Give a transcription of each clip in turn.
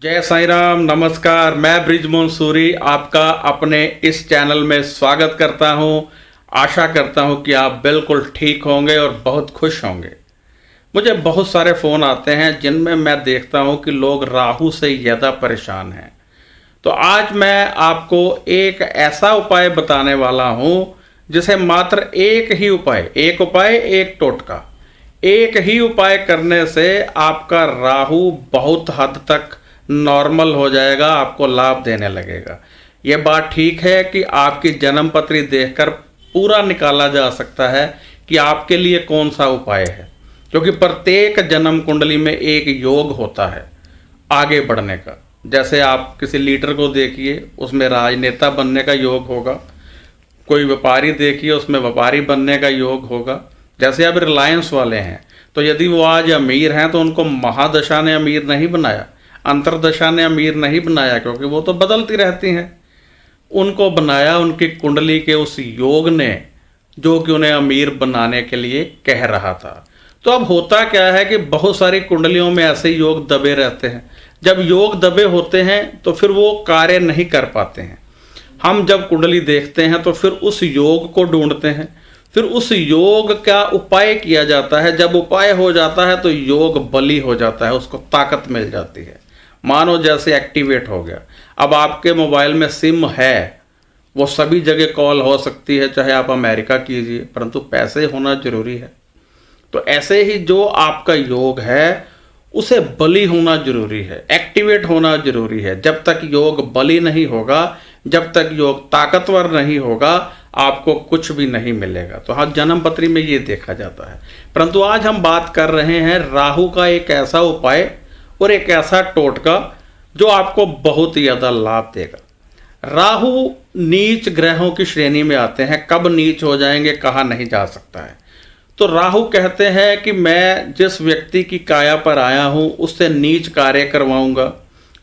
जय साईं राम, नमस्कार। मैं ब्रिजमोहन सूरी आपका अपने इस चैनल में स्वागत करता हूं। आशा करता हूं कि आप बिल्कुल ठीक होंगे और बहुत खुश होंगे। मुझे बहुत सारे फ़ोन आते हैं जिनमें मैं देखता हूं कि लोग राहु से ज़्यादा परेशान हैं। तो आज मैं आपको एक ऐसा उपाय बताने वाला हूं जिसे मात्र एक उपाय एक टोटका, एक ही उपाय करने से आपका राहु बहुत हद तक नॉर्मल हो जाएगा, आपको लाभ देने लगेगा। ये बात ठीक है कि आपकी जन्म पत्री देखकर पूरा निकाला जा सकता है कि आपके लिए कौन सा उपाय है, क्योंकि प्रत्येक जन्म कुंडली में एक योग होता है आगे बढ़ने का। जैसे आप किसी लीडर को देखिए, उसमें राजनेता बनने का योग होगा। कोई व्यापारी देखिए, उसमें व्यापारी बनने का योग होगा। जैसे अब रिलायंस वाले हैं, तो यदि वो आज अमीर हैं तो उनको महादशा ने अमीर नहीं बनाया, अंतरदशा ने अमीर नहीं बनाया, क्योंकि वो तो बदलती रहती हैं। उनको बनाया उनकी कुंडली के उस योग ने, जो कि उन्हें अमीर बनाने के लिए कह रहा था। तो अब होता क्या है कि बहुत सारी कुंडलियों में ऐसे योग दबे रहते हैं। जब योग दबे होते हैं तो फिर वो कार्य नहीं कर पाते हैं। हम जब कुंडली देखते हैं तो फिर उस योग को ढूंढते हैं, फिर उस योग का उपाय किया जाता है। जब उपाय हो जाता है तो योग बली हो जाता है, उसको ताकत मिल जाती है, मानो जैसे एक्टिवेट हो गया। अब आपके मोबाइल में सिम है, वो सभी जगह कॉल हो सकती है, चाहे आप अमेरिका कीजिए, परंतु पैसे होना जरूरी है। तो ऐसे ही जो आपका योग है उसे बली होना जरूरी है, एक्टिवेट होना जरूरी है। जब तक योग बली नहीं होगा, जब तक योग ताकतवर नहीं होगा, आपको कुछ भी नहीं मिलेगा। तो हाँ, जन्म पत्री में ये देखा जाता है। परंतु आज हम बात कर रहे हैं राहु का एक ऐसा उपाय और एक ऐसा टोटका जो आपको बहुत ज़्यादा लाभ देगा। राहु नीच ग्रहों की श्रेणी में आते हैं। कब नीच हो जाएंगे कहा नहीं जा सकता है। तो राहु कहते हैं कि मैं जिस व्यक्ति की काया पर आया हूं उससे नीच कार्य करवाऊंगा,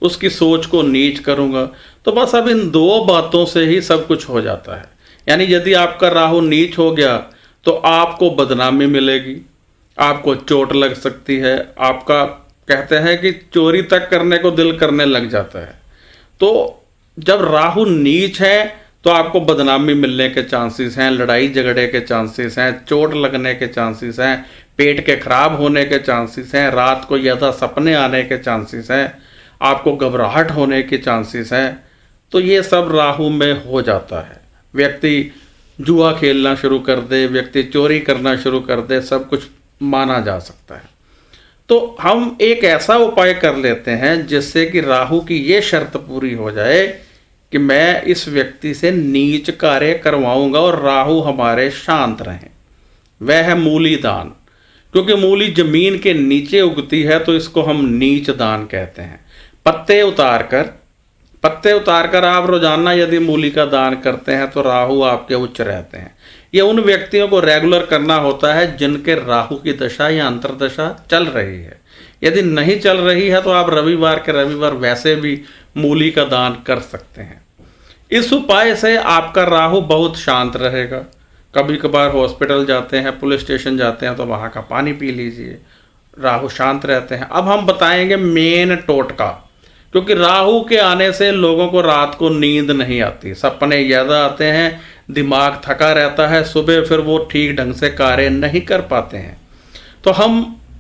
उसकी सोच को नीच करूंगा। तो बस अब इन दो बातों से ही सब कुछ हो जाता है। यानी यदि आपका राहु नीच हो गया तो आपको बदनामी मिलेगी, आपको चोट लग सकती है, आपका कहते हैं कि चोरी तक करने को दिल करने लग जाता है। तो जब राहु नीच है तो आपको बदनामी मिलने के चांसेस हैं, लड़ाई झगड़े के चांसेस हैं, चोट लगने के चांसेस हैं, पेट के खराब होने के चांसेस हैं, रात को ज़्यादा सपने आने के चांसेस हैं, आपको घबराहट होने के चांसेस हैं। तो ये सब राहु में हो जाता है। व्यक्ति जुआ खेलना शुरू कर दे, व्यक्ति चोरी करना शुरू कर दे, सब कुछ माना जा सकता है। तो हम एक ऐसा उपाय कर लेते हैं जिससे कि राहु की ये शर्त पूरी हो जाए कि मैं इस व्यक्ति से नीच कार्य करवाऊंगा और राहु हमारे शांत रहें। वह है मूली दान। क्योंकि मूली जमीन के नीचे उगती है तो इसको हम नीच दान कहते हैं। पत्ते उतारकर आप रोजाना यदि मूली का दान करते हैं तो राहु आपके उच्च रहते हैं। ये उन व्यक्तियों को रेगुलर करना होता है जिनके राहु की दशा या अंतरदशा चल रही है। यदि नहीं चल रही है तो आप रविवार के रविवार वैसे भी मूली का दान कर सकते हैं। इस उपाय से आपका राहु बहुत शांत रहेगा। कभी कभार हॉस्पिटल जाते हैं, पुलिस स्टेशन जाते हैं, तो वहाँ का पानी पी लीजिए, राहु शांत रहते हैं। अब हम बताएंगे मेन टोटका, क्योंकि राहु के आने से लोगों को रात को नींद नहीं आती, सपने ज़्यादा आते हैं, दिमाग थका रहता है, सुबह फिर वो ठीक ढंग से कार्य नहीं कर पाते हैं। तो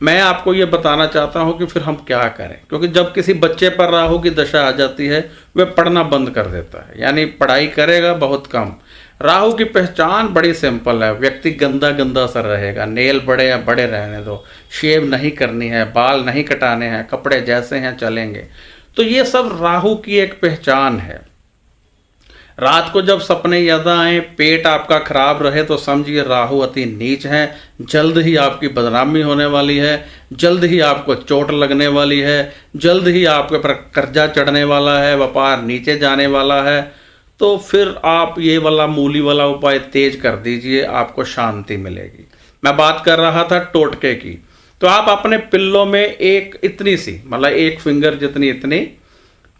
मैं आपको ये बताना चाहता हूँ कि फिर हम क्या करें। क्योंकि जब किसी बच्चे पर राहु की दशा आ जाती है वह पढ़ना बंद कर देता है, यानी पढ़ाई करेगा बहुत कम। राहु की पहचान बड़ी सिंपल है। व्यक्ति गंदा गंदा सा रहेगा, नेल बड़े या बड़े रहने दो, शेव नहीं करनी है, बाल नहीं कटाने हैं, कपड़े जैसे हैं चलेंगे। तो ये सब राहु की एक पहचान है। रात को जब सपने ज़्यादा आए, पेट आपका खराब रहे, तो समझिए राहु अति नीच है। जल्द ही आपकी बदनामी होने वाली है, जल्द ही आपको चोट लगने वाली है, जल्द ही आपके पर कर्जा चढ़ने वाला है, व्यापार नीचे जाने वाला है। तो फिर आप ये वाला मूली वाला उपाय तेज कर दीजिए, आपको शांति मिलेगी। मैं बात कर रहा था टोटके की। तो आप अपने पिल्लों में एक इतनी सी, मतलब एक फिंगर जितनी, इतनी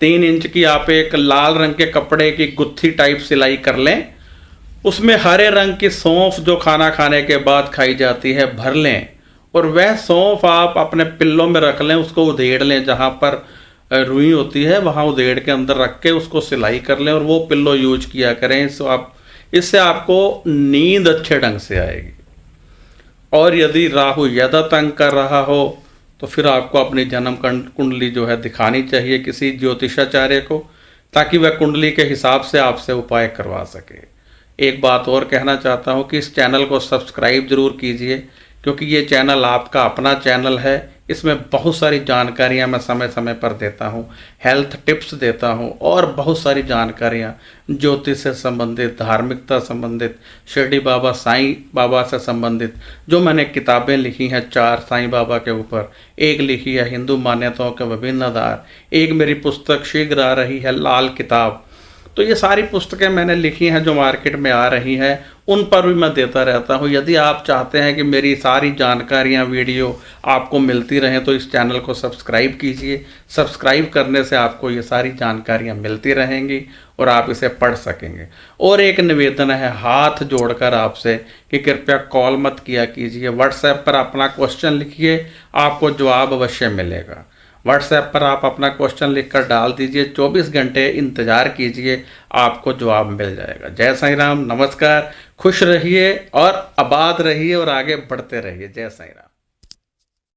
3 इंच की आप एक लाल रंग के कपड़े की गुत्थी टाइप सिलाई कर लें। उसमें हरे रंग की सौंफ, जो खाना खाने के बाद खाई जाती है, भर लें। और वह सौंफ आप अपने पिल्लों में रख लें, उसको उधेड़ लें जहाँ पर रुई होती है वहाँ उधेड़ के अंदर रख के उसको सिलाई कर लें और वो पिल्लो यूज किया करें। इससे आपको नींद अच्छे ढंग से आएगी। और यदि राहु ज़्यादा तंग कर रहा हो तो फिर आपको अपनी जन्म कुंडली जो है दिखानी चाहिए किसी ज्योतिषाचार्य को, ताकि वह कुंडली के हिसाब से आपसे उपाय करवा सके। एक बात और कहना चाहता हूँ कि इस चैनल को सब्सक्राइब जरूर कीजिए, क्योंकि ये चैनल आपका अपना चैनल है। इसमें बहुत सारी जानकारियाँ मैं समय समय पर देता हूँ, हेल्थ टिप्स देता हूँ और बहुत सारी जानकारियाँ ज्योतिष से संबंधित, धार्मिकता संबंधित, शिरडी बाबा साईं बाबा से संबंधित। जो मैंने किताबें लिखी हैं 4 साईं बाबा के ऊपर, एक लिखी है हिंदू मान्यताओं के विभिन्न आधार, एक मेरी पुस्तक शीघ्र आ रही है लाल किताब। तो ये सारी पुस्तकें मैंने लिखी हैं जो मार्केट में आ रही हैं, उन पर भी मैं देता रहता हूँ। यदि आप चाहते हैं कि मेरी सारी जानकारियाँ वीडियो आपको मिलती रहें तो इस चैनल को सब्सक्राइब कीजिए। सब्सक्राइब करने से आपको ये सारी जानकारियाँ मिलती रहेंगी और आप इसे पढ़ सकेंगे। और एक निवेदन है हाथ जोड़कर आपसे कि कृपया कॉल मत किया कीजिए। व्हाट्सएप पर अपना क्वेश्चन लिखिए, आपको जवाब अवश्य मिलेगा। व्हाट्सएप पर आप अपना क्वेश्चन लिखकर डाल दीजिए, 24 घंटे इंतज़ार कीजिए, आपको जवाब मिल जाएगा। जय साईं राम, नमस्कार, खुश रहिए और आबाद रहिए और आगे बढ़ते रहिए। जय साईं राम।